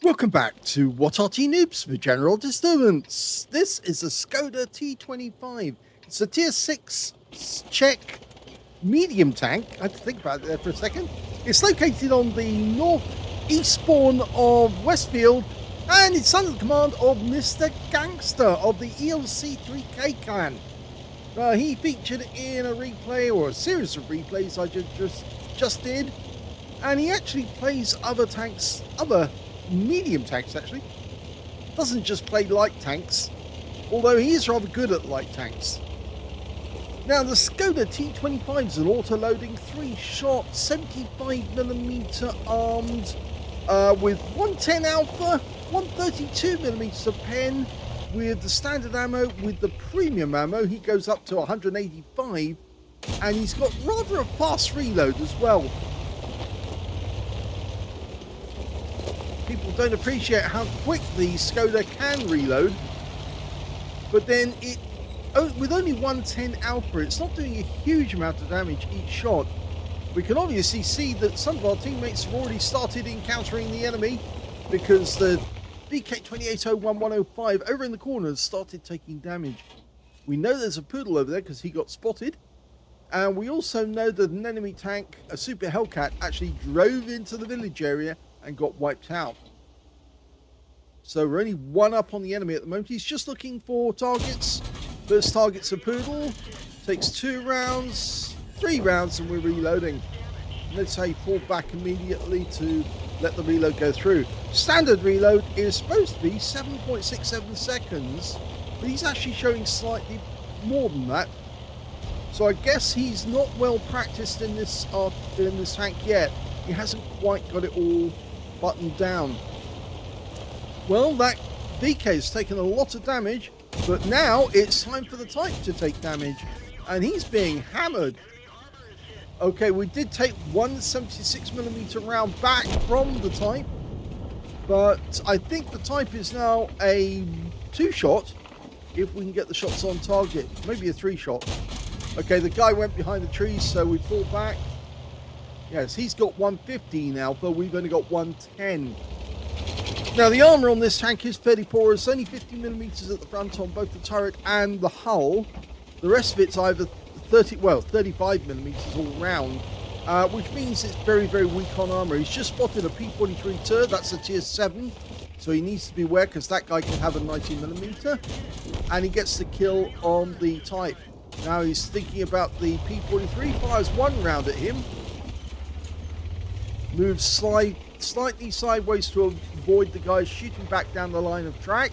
Welcome back to What Arty Noobs for General Disturbance. This is a Škoda T25. It's a tier 6 Czech medium tank. I had to think about it there for a second. It's located on the northeast spawn of Westfield, and it's under the command of Mr. Gangster of the ELC3K clan. He featured in a replay, or a series of replays I just did, and he actually plays other tanks, other medium tanks actually. Doesn't just play light tanks, although he is rather good at light tanks. Now the Škoda T25 is an auto-loading 3-shot 75mm armed with 110 alpha, 132mm of pen. With the standard ammo, with the premium ammo, he goes up to 185, and he's got rather a fast reload as well. People don't appreciate how quick the Škoda can reload, but then with only 110 alpha, it's not doing a huge amount of damage each shot. We can obviously see that some of our teammates have already started encountering the enemy, because the VK2801-105 over in the corner has started taking damage. We know there's a poodle over there because he got spotted, and we also know that an enemy tank, a Super Hellcat, actually drove into the village area and got wiped out. So we're only one up on the enemy at the moment. He's just looking for targets. First target's a poodle. Takes 2 rounds, 3 rounds, and we're reloading. Let's say pull back immediately to let the reload go through. Standard reload is supposed to be 7.67 seconds, but he's actually showing slightly more than that. So I guess he's not well practiced in this tank yet. He hasn't quite got it all buttoned down. Well, that VK has taken a lot of damage, but now it's time for the Type to take damage, and he's being hammered. Okay, we did take one 76mm round back from the Type, but I think the Type is now a 2-shot, if we can get the shots on target. Maybe a 3-shot. Okay, the guy went behind the trees, so we fall back. Yes, he's got 115 now, but we've only got 110. Now, the armor on this tank is fairly poor. It's only 50mm at the front on both the turret and the hull. The rest of it's either 35mm all round, which means it's very, very weak on armor. He's just spotted a P43 turret. That's a tier 7, so he needs to be aware, because that guy can have a 90mm, and he gets the kill on the Type. Now he's thinking about the P43, fires 1 round at him, moves slightly sideways to avoid the guys shooting back down the line of track.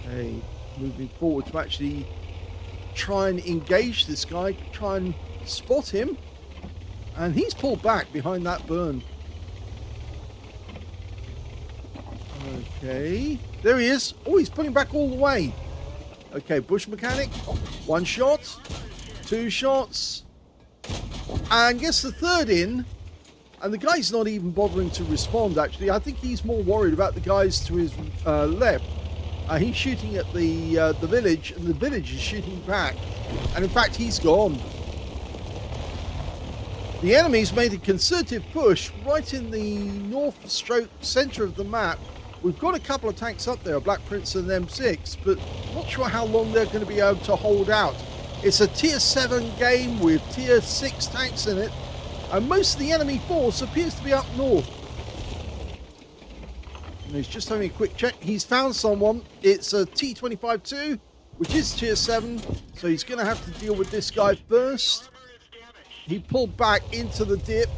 Okay, moving forward to actually try and engage this guy, try and spot him, and he's pulled back behind that burn. Okay, there he is. Oh, he's pulling back all the way. Okay, bush mechanic, 1 shot, 2 shots, and gets the 3rd in, and the guy's not even bothering to respond. Actually, I think he's more worried about the guys to his left. He's shooting at the village, and the village is shooting back, and in fact he's gone. The enemy's made a concerted push right in the north/center of the map. We've got a couple of tanks up there, a Black Prince and an M6, but not sure how long they're going to be able to hold out. It's a tier 7 game with tier 6 tanks in it, and most of the enemy force appears to be up north. And he's just having a quick check. He's found someone. It's a T25-2, which is tier 7, so he's going to have to deal with this guy first. He pulled back into the dip.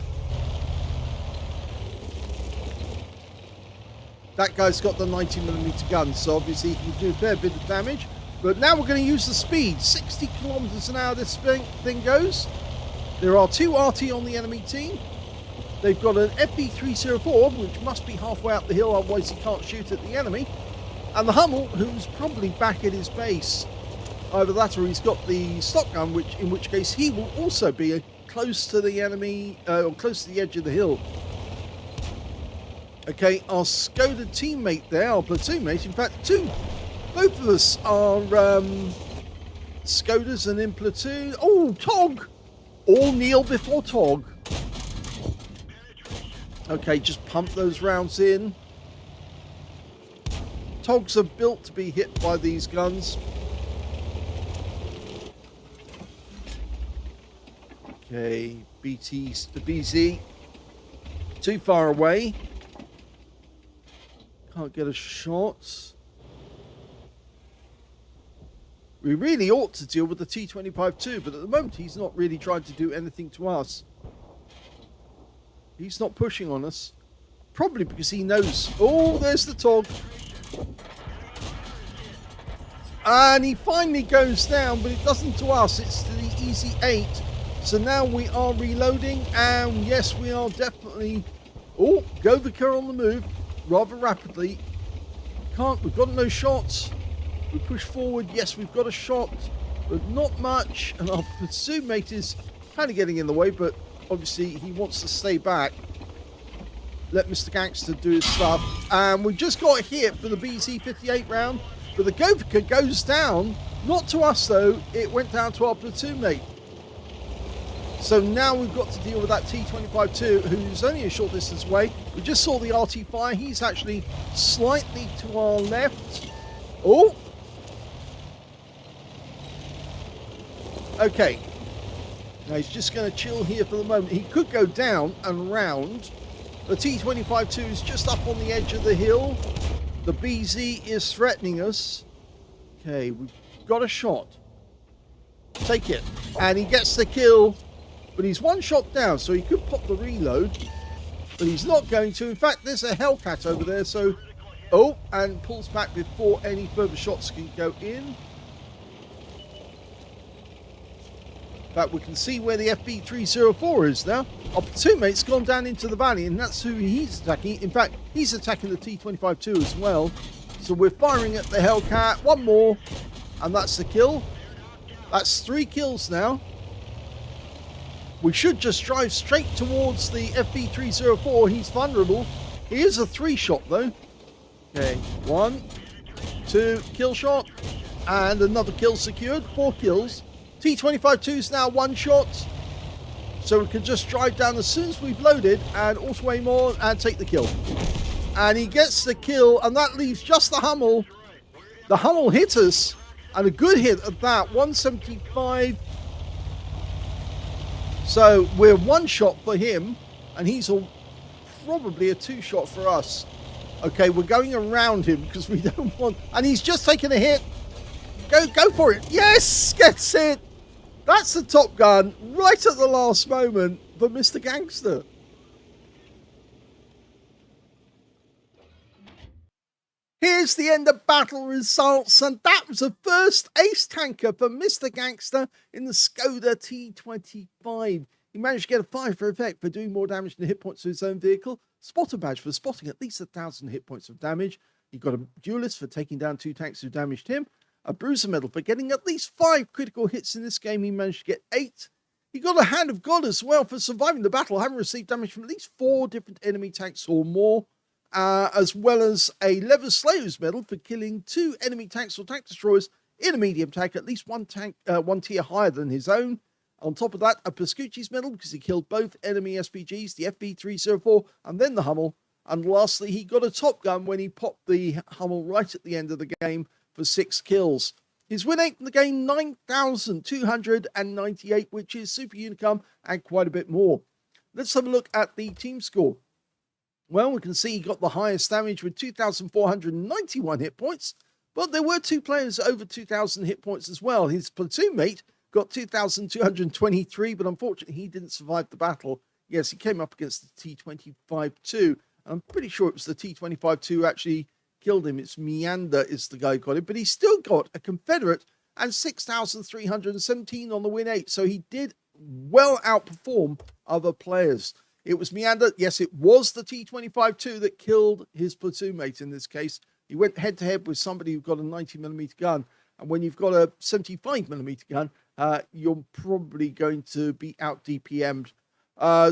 That guy's got the 90mm gun, so obviously he can do a fair bit of damage. But now we're going to use the speed. 60 kilometers an hour this thing goes. There are 2 Arty on the enemy team. They've got an FP304, which must be halfway up the hill, otherwise he can't shoot at the enemy. And the Hummel, who's probably back at his base. Either that or he's got the stock gun, in which case he will also be close to the enemy, or close to the edge of the hill. Okay, our Škoda teammate there, our platoon mate, in fact both of us are Škodas and in platoon. Oh, Tog! All kneel before Tog. Okay, just pump those rounds in. Togs are built to be hit by these guns. Okay, BZ. Too far away. Can't get a shot. We really ought to deal with the T25 too, but at the moment he's not really trying to do anything to us. He's not pushing on us. Probably because he knows. Oh, there's the Tog. And he finally goes down, but it doesn't to us. It's to the Easy 8. So now we are reloading, and yes, we are definitely... Oh, Govika on the move rather rapidly. We've got no shots. We push forward. Yes, we've got a shot, but not much. And our pursuit mate is kind of getting in the way, but obviously he wants to stay back. Let Mr. Gangster do his stuff. And we just got hit for the BZ-58 round, but the Govika goes down. Not to us, though. It went down to our platoon mate. So now we've got to deal with that T25-2, who's only a short distance away. We just saw the Arty fire. He's actually slightly to our left. Oh! Okay. Now he's just going to chill here for the moment. He could go down and round. The T25-2 is just up on the edge of the hill. The BZ is threatening us. Okay, we've got a shot. Take it. And he gets the kill. But he's one shot down, so he could pop the reload. But he's not going to. In fact, there's a Hellcat over there, so... Oh, and pulls back before any further shots can go in. In fact, we can see where the FB304 is now. Our platoon mate's gone down into the valley, and that's who he's attacking. In fact, he's attacking the T25-2 as well. So we're firing at the Hellcat. One more, and that's the kill. That's 3 kills now. We should just drive straight towards the FB304. He's vulnerable. He is a 3-shot, though. Okay, 1, 2, kill shot. And another kill secured. 4 kills. T25-2 is now 1 shot. So we can just drive down as soon as we've loaded and auto aim on and take the kill. And he gets the kill, and that leaves just the Hummel. The Hummel hit us, and a good hit at that. 175. So we're 1 shot for him, and he's probably a 2 shot for us. Okay, we're going around him because we don't want... And he's just taken a hit. Go for it. Yes, gets it. That's the Top Gun right at the last moment for Mr. Gangster. Here's the end of battle results, and that was the first ace tanker for Mr. Gangster in the Škoda T25. He managed to get a 5 for effect for doing more damage than hit points to his own vehicle, spotter badge for spotting at least 1,000 hit points of damage. He got a duelist for taking down 2 tanks who damaged him, a bruiser medal for getting at least 5 critical hits in this game. He managed to get 8. He got a Hand of God as well for surviving the battle, having received damage from at least 4 different enemy tanks or more. As well as a Leather Slayer's medal for killing 2 enemy tanks or tank destroyers in a medium tank, at least 1 tank, 1 tier higher than his own. On top of that, a Pascucci's medal because he killed both enemy SPGs, the FB304 and then the Hummel. And lastly, he got a Top Gun when he popped the Hummel right at the end of the game for 6 kills. His win rate in the game, 9,298, which is super unicum and quite a bit more. Let's have a look at the team score. Well, we can see he got the highest damage with 2,491 hit points, but there were 2 players over 2,000 hit points as well. His platoon mate got 2,223, but unfortunately he didn't survive the battle. Yes, he came up against the T25-2. I'm pretty sure it was the T25-2 actually killed him. It's Meander is the guy who got it, but he still got a Confederate and 6,317 on the win 8, so he did well outperform other players. It was Meander. Yes, it was the T25-2 that killed his platoon mate in this case. He went head-to-head with somebody who got a 90mm gun. And when you've got a 75mm gun, you're probably going to be out-DPM'd.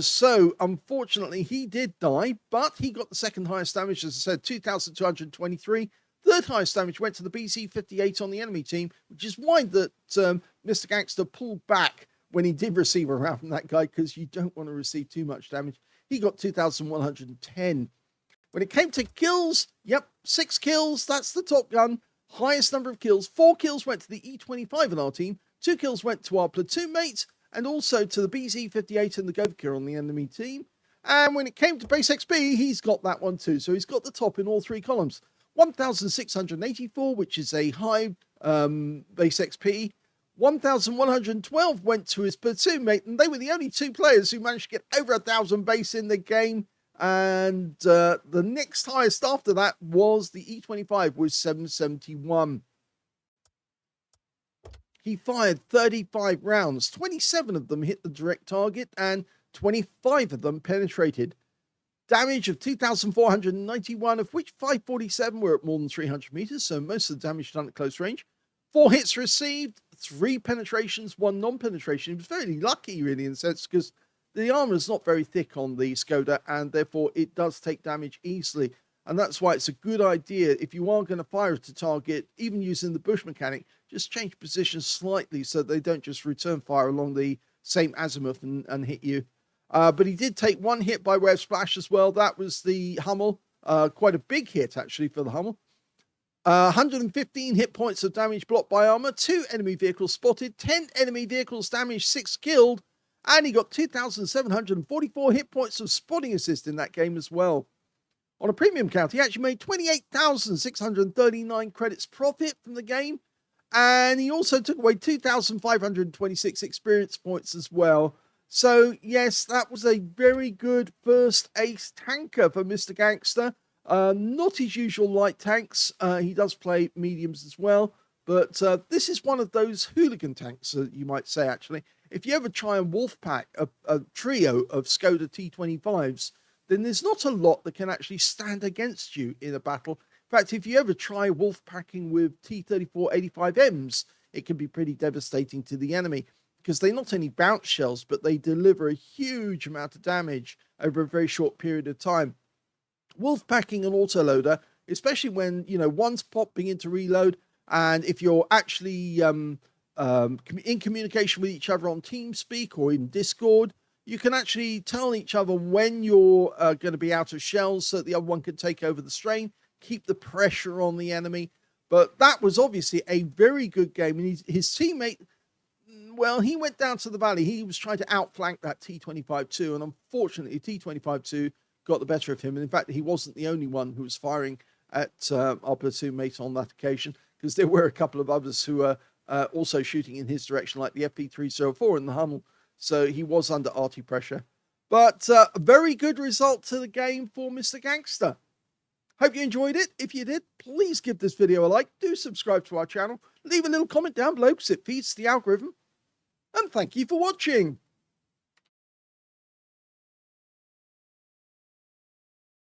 So, unfortunately, he did die, but he got the second highest damage, as I said, 2,223. Third highest damage went to the BZ-58 on the enemy team, which is why that Mr. Gangster pulled back when he did receive a round from that guy, because you don't want to receive too much damage. He got 2,110. When it came to kills, yep, 6 kills. That's the top gun. Highest number of kills. 4 kills went to the E25 in our team. 2 kills went to our platoon mates, and also to the BZ58 and the Govka on the enemy team. And when it came to base XP, he's got that one too. So he's got the top in all 3 columns. 1,684, which is a high base XP. 1,112 went to his platoon mate, and they were the only 2 players who managed to get over 1,000 base in the game. And the next highest after that was the E25 with 771. He fired 35 rounds. 27 of them hit the direct target, and 25 of them penetrated. Damage of 2,491, of which 547 were at more than 300 meters, so most of the damage done at close range. 4 hits received, 3 penetrations, 1 non-penetration. He was very lucky, really, in a sense, because the armor is not very thick on the Škoda, and therefore it does take damage easily. And that's why it's a good idea, if you are going to fire at a target, even using the bush mechanic, just change position slightly so they don't just return fire along the same azimuth and hit you. But he did take 1 hit by way of splash as well. That was the Hummel. Quite a big hit, actually, for the Hummel. 115 hit points of damage blocked by armor. 2 enemy vehicles spotted. 10 enemy vehicles damaged. 6 killed. And he got 2,744 hit points of spotting assist in that game as well. On a premium count, he actually made 28,639 credits profit from the game. And he also took away 2,526 experience points as well. So, yes, that was a very good first ace tanker for Mr. Gangster. Not his usual light tanks. He does play mediums as well. But this is one of those hooligan tanks, you might say, actually. If you ever try and wolf pack a trio of Škoda T25s, then there's not a lot that can actually stand against you in a battle. In fact, if you ever try wolf packing with T3485Ms, it can be pretty devastating to the enemy, because they not only bounce shells, but they deliver a huge amount of damage over a very short period of time. Wolf packing an autoloader, especially when, one's popping into reload, and if you're actually in communication with each other on TeamSpeak or in Discord, you can actually tell each other when you're going to be out of shells so that the other one can take over the strain, keep the pressure on the enemy. But that was obviously a very good game. And his teammate, well, he went down to the valley. He was trying to outflank that T25-2, and unfortunately, T25-2 got the better of him. And in fact, he wasn't the only one who was firing at our platoon mate on that occasion, because there were a couple of others who were also shooting in his direction, like the FP304 and the Hummel. So he was under Arty pressure. But a very good result to the game for Mr. Gangster. Hope you enjoyed it. If you did, please give this video a like. Do subscribe to our channel. Leave a little comment down below because it feeds the algorithm. And thank you for watching.